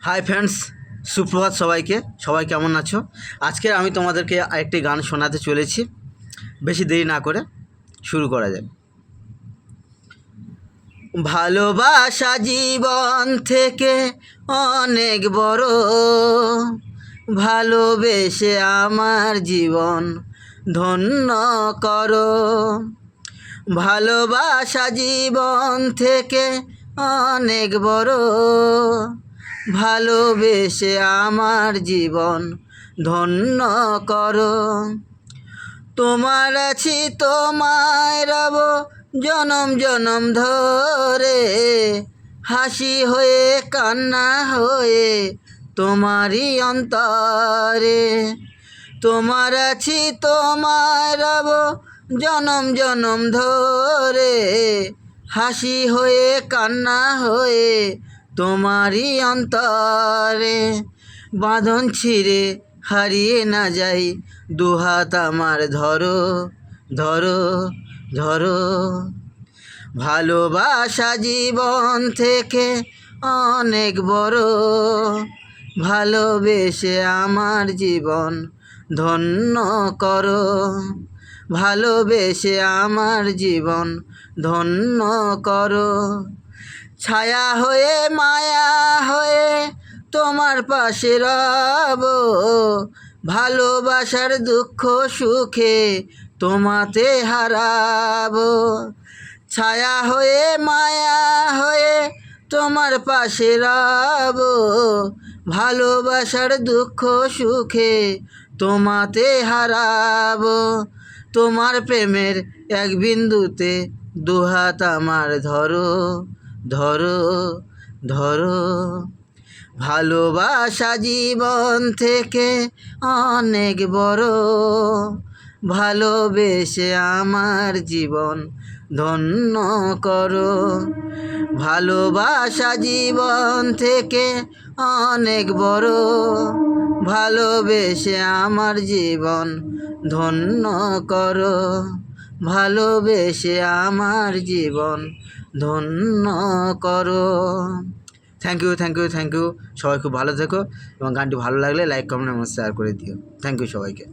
Hi friends, সুপ্রভাত সবাইকে। সবাই কেমন আছো? আজকে আমি তোমাদেরকে আরেকটি গান শোনাতে চলেছি। বেশি দেরি না করে শুরু করা যাক। ভালোবাসা জীবন থেকে অনেক বড়, ভালোবেসে আমার জীবন ধন্য করো। ভালোবাসা জীবন থেকে অনেক বড়, ভালোবেসে আমার জীবন ধন্য করো। তোমার আছি তোমায় রব জনম জনম ধরে, হাসি হয়ে কান্না হয়ে তোমারই অন্তরে। তোমার আছি তোমায় রব জনম জনম ধরে, হাসি হয়ে কান্না হয়ে তোমারই অন্তরে। বাঁধন ছিঁড়ে হারিয়ে না যাই, দুহাত আমার ধরো ধরো ধরো। ভালোবাসা জীবন থেকে অনেক বড়, ভালোবেসে আমার জীবন ধন্য করো। ভালোবেসে আমার জীবন ধন্য করো। ছায়া হয়ে মায়া হয়ে তোমার পাশে রব, ভালোবাসার দুঃখ সুখে তোমাতে হারাবো। ছায়া হয়ে মায়া হয়ে তোমার পাশে রব, ভালোবাসার দুঃখ সুখে তোমাতে হারাবো। তোমার প্রেমের এক বিন্দুতে দুহাত আমার ধরো ধরো ধরো। ভালোবাসা জীবন থেকে অনেক বড়, ভালোবেসে আমার জীবন ধন্য করো। ভালোবাসা জীবন থেকে অনেক বড়, ভালোবেসে আমার জীবন ধন্য করো। ভালোবেসে আমার জীবন ধন্য করো। Thank you thank you thank you. সবাই খুব ভালো থেকো এবং গানটি ভালো লাগলে লাইক কমেন্ট এবং শেয়ার করে দিও। থ্যাংক ইউ সবাইকে।